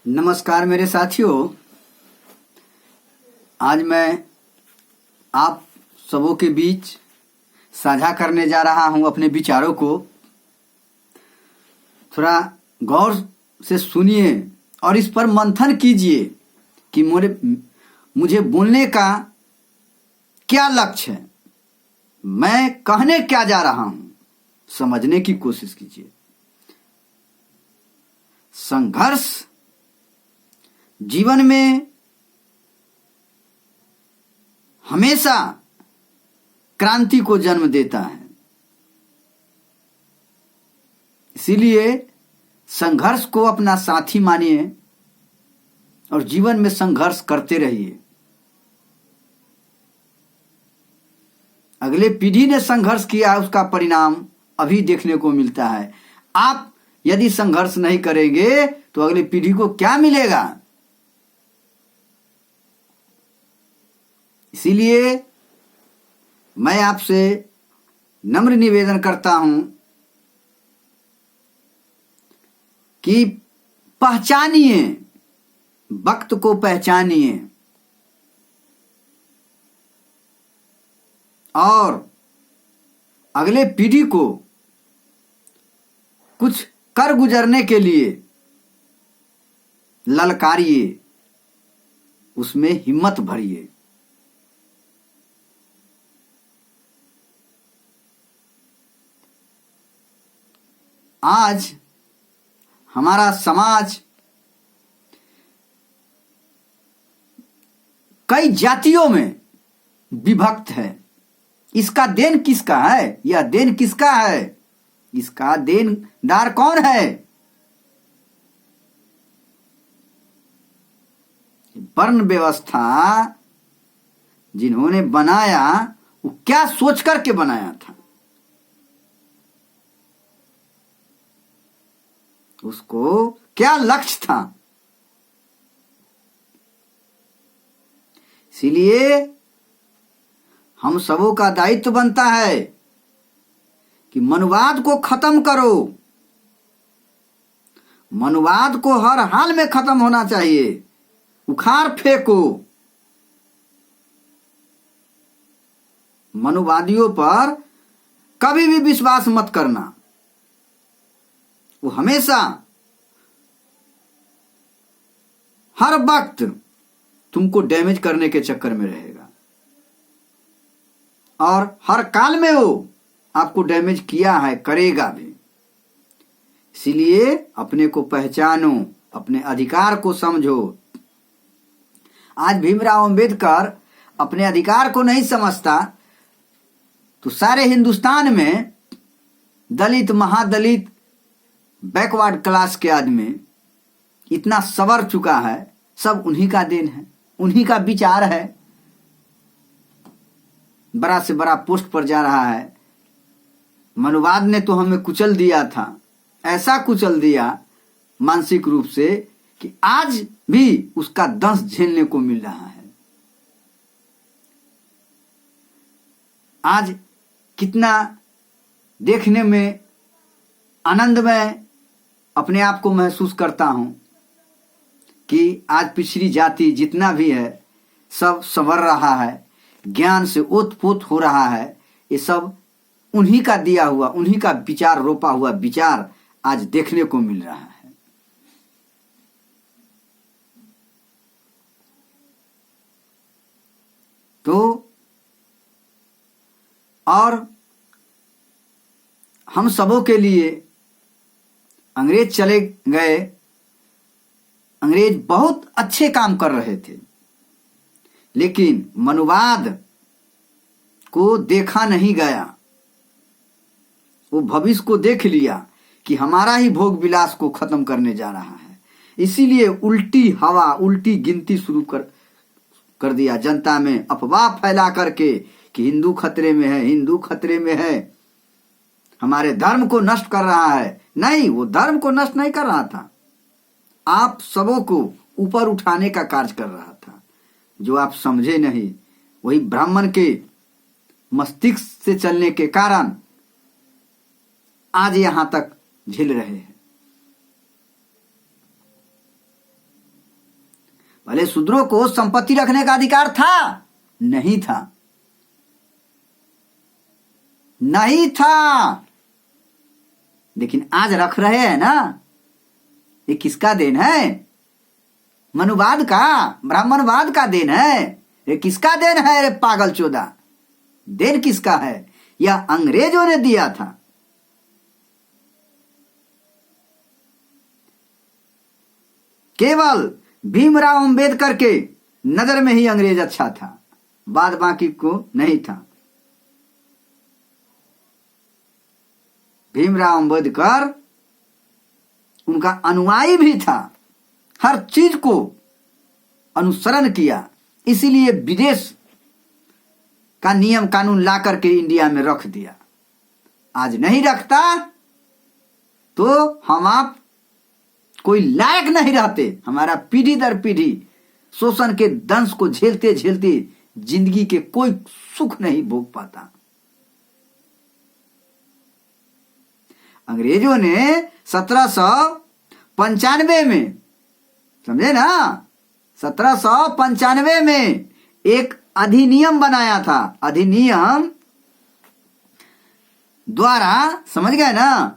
नमस्कार मेरे साथियों। आज मैं आप सबों के बीच साझा करने जा रहा हूं अपने विचारों को। थोड़ा गौर से सुनिए और इस पर मंथन कीजिए कि मुझे बोलने का क्या लक्ष्य है, मैं कहने क्या जा रहा हूं, समझने की कोशिश कीजिए। संघर्ष जीवन में हमेशा क्रांति को जन्म देता है, इसीलिए संघर्ष को अपना साथी मानिए और जीवन में संघर्ष करते रहिए। अगले पीढ़ी ने संघर्ष किया, उसका परिणाम अभी देखने को मिलता है। आप यदि संघर्ष नहीं करेंगे तो अगली पीढ़ी को क्या मिलेगा? इसीलिए मैं आपसे नम्र निवेदन करता हूं कि पहचानिए, वक्त को पहचानिए और अगले पीढ़ी को कुछ कर गुजरने के लिए ललकारिए, उसमें हिम्मत भरिए। आज हमारा समाज कई जातियों में विभक्त है। इसका देन किसका है? यह देन किसका है? इसका देनदार कौन है? वर्ण व्यवस्था जिन्होंने बनाया वो क्या सोच करके बनाया था? उसको क्या लक्ष्य था? इसीलिए हम सबों का दायित्व बनता है कि मनुवाद को खत्म करो। मनुवाद को हर हाल में खत्म होना चाहिए, उखाड़ फेंको। मनुवादियों पर कभी भी विश्वास मत करना, वो हमेशा हर वक्त तुमको डैमेज करने के चक्कर में रहेगा और हर काल में वो आपको डैमेज किया है, करेगा भी। इसीलिए अपने को पहचानो, अपने अधिकार को समझो। आज भीमराव अंबेडकर अपने अधिकार को नहीं समझता तो सारे हिंदुस्तान में दलित, महादलित, बैकवर्ड क्लास के आदमी इतना सवर चुका है, सब उन्हीं का देन है, उन्हीं का विचार है। बड़ा से बड़ा पोस्ट पर जा रहा है। मनुवाद ने तो हमें कुचल दिया था, ऐसा कुचल दिया मानसिक रूप से कि आज भी उसका दंश झेलने को मिल रहा है। आज कितना देखने में आनंदमय अपने आप को महसूस करता हूं कि आज पिछड़ी जाति जितना भी है सब संवर रहा है, ज्ञान से ओतप्रोत हो रहा है। ये सब उन्हीं का दिया हुआ, उन्हीं का विचार, रोपा हुआ विचार आज देखने को मिल रहा है। तो और हम सबों के लिए अंग्रेज चले गए। अंग्रेज बहुत अच्छे काम कर रहे थे, लेकिन मनुवाद को देखा नहीं गया। वो भविष्य को देख लिया कि हमारा ही भोग विलास को खत्म करने जा रहा है। इसीलिए उल्टी हवा, उल्टी गिनती शुरू कर दिया जनता में, अफवाह फैला करके कि हिंदू खतरे में है, हिंदू खतरे में है, हमारे धर्म को नष्ट कर रहा है। नहीं, वो धर्म को नष्ट नहीं कर रहा था, आप सबों को ऊपर उठाने का कार्य कर रहा था। जो आप समझे नहीं, वही ब्राह्मण के मस्तिष्क से चलने के कारण आज यहां तक झेल रहे हैं। भले शूद्रों को संपत्ति रखने का अधिकार था? नहीं था, नहीं था। लेकिन आज रख रहे हैं ना। ये किसका देन है? मनुवाद का, ब्राह्मणवाद का देन है। ये किसका देन है रे पागल चोदा? देन किसका है? यह अंग्रेजों ने दिया था। केवल भीमराव अंबेडकर के नजर में ही अंग्रेज अच्छा था, बाद बाकी को नहीं था। भीमराव अंबेडकर उनका अनुयायी भी था, हर चीज को अनुसरण किया, इसीलिए विदेश का नियम कानून ला करके इंडिया में रख दिया। आज नहीं रखता तो हम आप कोई लायक नहीं रहते। हमारा पीढ़ी दर पीढ़ी शोषण के दंश को झेलते झेलते जिंदगी के कोई सुख नहीं भोग पाता। अंग्रेजों ने 1795 में, समझे ना, 1795 में एक अधिनियम बनाया था। अधिनियम द्वारा, समझ गए ना,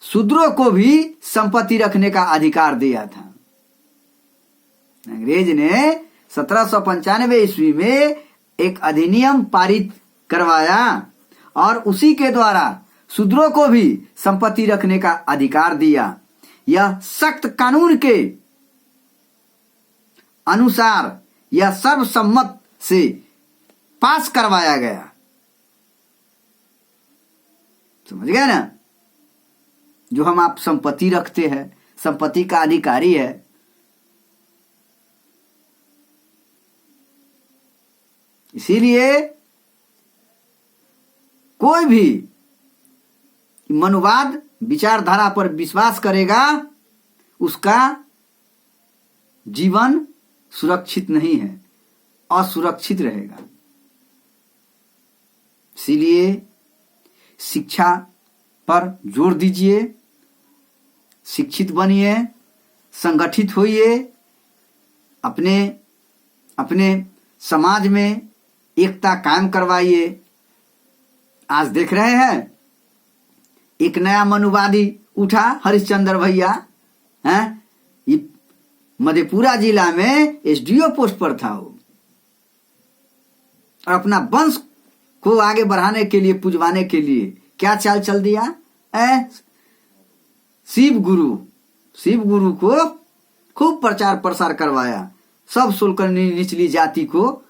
शूद्रों को भी संपत्ति रखने का अधिकार दिया था। अंग्रेज ने 1795 ईस्वी में एक अधिनियम पारित करवाया और उसी के द्वारा शूद्रों को भी संपत्ति रखने का अधिकार दिया। यह सख्त कानून के अनुसार यह सर्वसम्मत से पास करवाया गया। समझ गए ना? जो हम आप संपत्ति रखते हैं, संपत्ति का अधिकारी है। इसीलिए कोई भी मनुवाद विचारधारा पर विश्वास करेगा, उसका जीवन सुरक्षित नहीं है, असुरक्षित रहेगा। इसीलिए शिक्षा पर जोर दीजिए, शिक्षित बनिए, संगठित होइए, अपने अपने समाज में एकता कायम करवाइए। आज देख रहे हैं एक नया मनुवादी उठा, हरिश्चंद्र भैया हैं, ये मधेपुरा जिला में एसडीओ पोस्ट पर था वो, और अपना वंश को आगे बढ़ाने के लिए, पुजवाने के लिए क्या चाल चल दिया? शिव गुरु को खूब प्रचार प्रसार करवाया, सब शुल्क निचली जाति को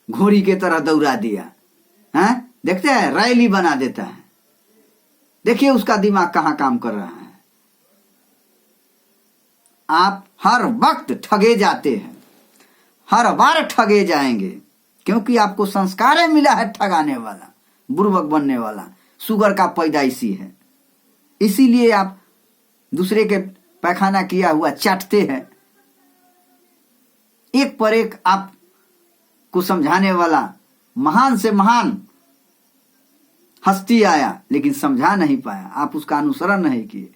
घोड़ी के तरह दौड़ा दिया। हैं, देखते हैं, रैली बना देता है। देखिए उसका दिमाग कहां काम कर रहा है। आप हर वक्त ठगे जाते हैं, हर बार ठगे जाएंगे, क्योंकि आपको संस्कार मिला है ठगाने वाला, बुर्बक बनने वाला, शुगर का पैदाइशी है। इसीलिए आप दूसरे के पैखाना किया हुआ चाटते हैं। एक पर एक आपको समझाने वाला महान से महान हस्ती आया, लेकिन समझा नहीं पाया, आप उसका अनुसरण नहीं किए।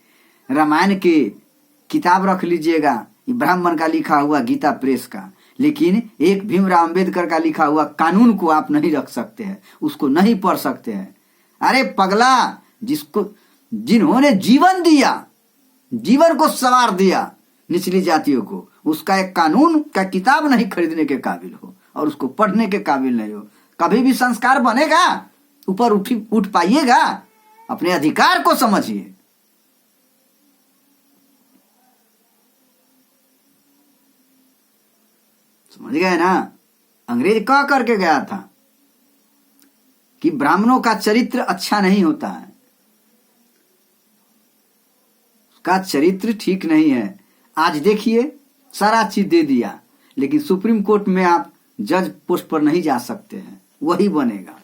रामायण की किताब रख लीजिएगा, ब्राह्मण का लिखा हुआ गीता प्रेस का, लेकिन एक भीमराव अंबेडकर का लिखा हुआ कानून को आप नहीं रख सकते हैं, उसको नहीं पढ़ सकते हैं। अरे पगला, जिन्होंने जीवन दिया, जीवन को संवार दिया निचली जातियों को, उसका एक कानून का किताब नहीं खरीदने के काबिल हो और उसको पढ़ने के काबिल नहीं हो, कभी भी संस्कार बनेगा? ऊपर उठ पाइएगा? अपने अधिकार को समझिए। समझ गए ना? अंग्रेज कह करके गया था कि ब्राह्मणों का चरित्र अच्छा नहीं होता है, उसका चरित्र ठीक नहीं है। आज देखिए सारा चीज दे दिया, लेकिन सुप्रीम कोर्ट में आप जज पोस्ट पर नहीं जा सकते हैं। वही बनेगा,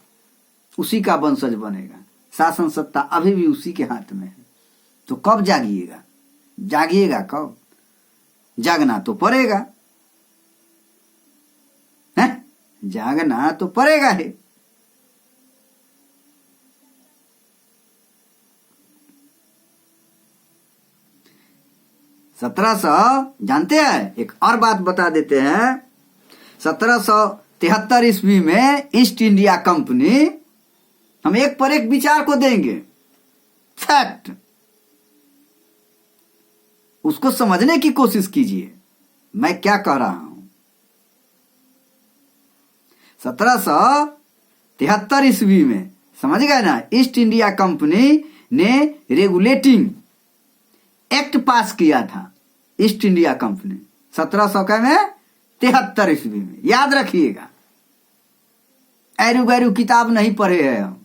उसी का वंशज बनेगा, शासन सत्ता अभी भी उसी के हाथ में है। तो कब जागिएगा? जागिएगा कब? जागना तो पड़ेगा, है? जागना तो पड़ेगा ही। 1700 जानते हैं, एक और बात बता देते हैं। 1773 ईस्वी में ईस्ट इंडिया कंपनी, हम एक पर एक विचार को देंगे, फैक्ट, उसको समझने की कोशिश कीजिए मैं क्या कह रहा हूं। 1773 ईस्वी में, समझ गए ना, ईस्ट इंडिया कंपनी ने रेगुलेटिंग एक्ट पास किया था। ईस्ट इंडिया कंपनी 1773 ईस्वी में, याद रखिएगा। ऐरू गैरू किताब नहीं पढ़े हैं हम,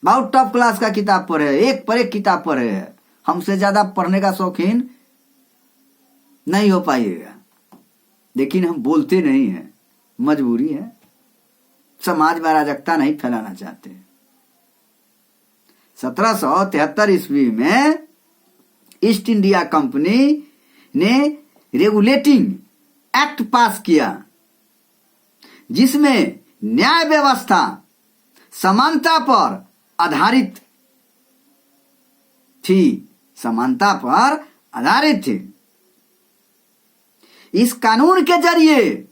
बहुत टॉप क्लास का किताब पढ़े हैं, एक पर एक किताब पढ़े हैं। हमसे ज्यादा पढ़ने का शौकीन नहीं हो पाइएगा, लेकिन हम बोलते नहीं हैं, मजबूरी है, समाज में अराजकता नहीं फैलाना चाहते। 1773 ईस्वी में ईस्ट इंडिया कंपनी ने रेगुलेटिंग एक्ट पास किया, जिसमें न्याय व्यवस्था समानता पर आधारित थी, समानता पर आधारित थी। इस कानून के जरिए,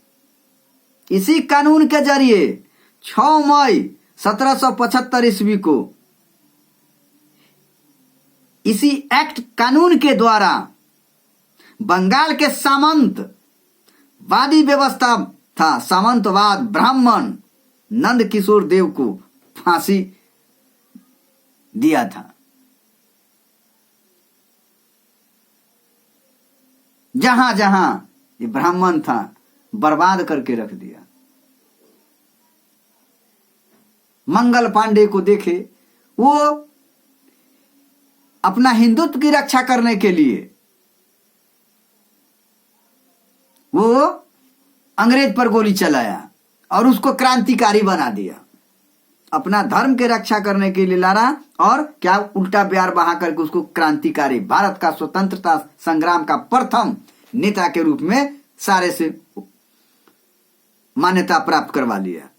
इसी कानून के जरिए 6 मई 1775 ईस्वी को, इसी एक्ट कानून के द्वारा बंगाल के सामंतवादी व्यवस्था था, सामंतवाद ब्राह्मण नंद किशोर देव को फांसी दिया था। जहां जहां ये ब्राह्मण था बर्बाद करके रख दिया। मंगल पांडे को देखे, वो अपना हिंदुत्व की रक्षा करने के लिए वो अंग्रेज पर गोली चलाया और उसको क्रांतिकारी बना दिया। अपना धर्म के रक्षा करने के लिए लड़ा और क्या उल्टा प्यार बहा करके उसको क्रांतिकारी, भारत का स्वतंत्रता संग्राम का प्रथम नेता के रूप में सारे से मान्यता प्राप्त करवा लिया।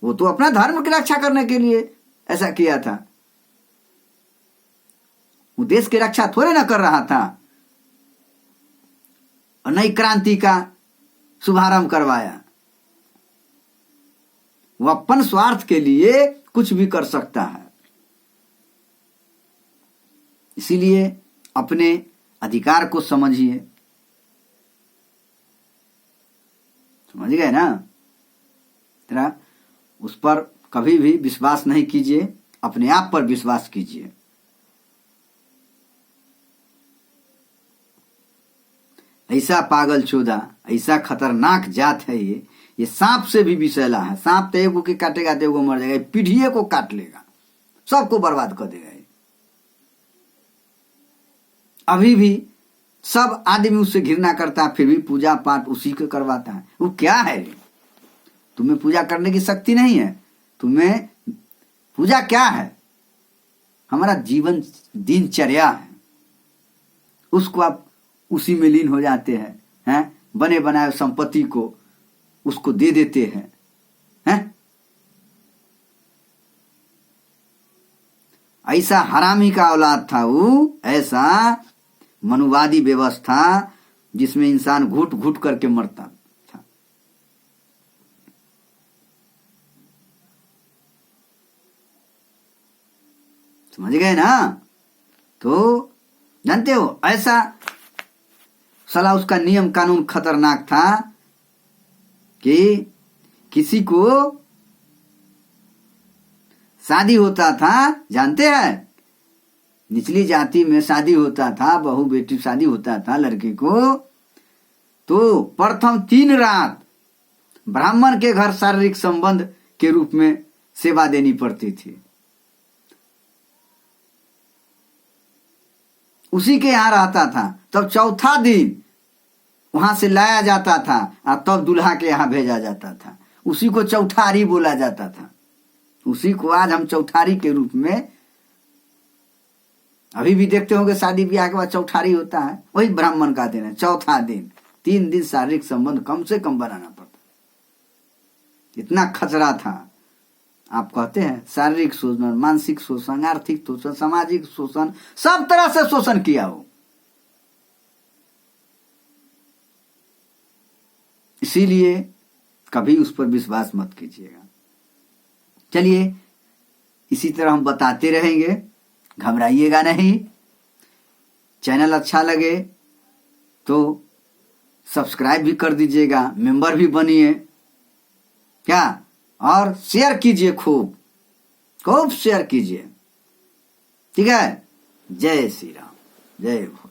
वो तो अपना धर्म की रक्षा करने के लिए ऐसा किया था, वो देश की रक्षा थोड़े ना कर रहा था, और नई क्रांति का शुभारंभ करवाया। वो अपन स्वार्थ के लिए कुछ भी कर सकता है। इसीलिए अपने अधिकार को समझिए, समझ गए ना। तेरा उस पर कभी भी विश्वास नहीं कीजिए, अपने आप पर विश्वास कीजिए। ऐसा पागल चोदा, ऐसा खतरनाक जात है ये सांप से भी विषैला है। सांप तो एगो के काटेगा तो एगो मर जाएगा, पीढ़िए को काट लेगा, सबको बर्बाद कर देगा। अभी भी सब आदमी उससे घृणा करता है, फिर भी पूजा पाठ उसी को करवाता है। वो क्या है? तुम्हें पूजा करने की शक्ति नहीं है, तुम्हें पूजा क्या है? हमारा जीवन दिनचर्या है, उसको आप उसी में लीन हो जाते हैं, बने बनाए संपत्ति को उसको दे देते हैं। ऐसा हरामी का औलाद था वो, ऐसा मनुवादी व्यवस्था जिसमें इंसान घुट घुट करके मरता था। समझ गए ना? तो जानते हो, ऐसा साला उसका नियम कानून खतरनाक था कि किसी को शादी होता था, जानते हैं, निचली जाति में शादी होता था, बहू बेटी शादी होता था लड़की को, तो प्रथम 3 रात ब्राह्मण के घर शारीरिक संबंध के रूप में सेवा देनी पड़ती थी। उसी के यहां रहता था, तब चौथा दिन वहां से लाया जाता था और तब दूल्हा के यहां भेजा जाता था। उसी को चौठारी बोला जाता था। उसी को आज हम चौठारी के रूप में अभी भी देखते होंगे, शादी ब्याह के बाद चौठारी होता है, वही ब्राह्मण का दिन है। चौथा दिन 3 दिन शारीरिक संबंध कम से कम बनाना पड़ता, इतना खतरा था। आप कहते हैं शारीरिक शोषण, मानसिक शोषण, आर्थिक शोषण, सामाजिक शोषण, सब तरह से शोषण किया हो। इसीलिए कभी उस पर विश्वास मत कीजिएगा। चलिए इसी तरह हम बताते रहेंगे, घबराइएगा नहीं। चैनल अच्छा लगे तो सब्सक्राइब भी कर दीजिएगा, मेंबर भी बनिए क्या, और शेयर कीजिए, खूब खूब शेयर कीजिए। ठीक है। जय श्री राम, जय भोले।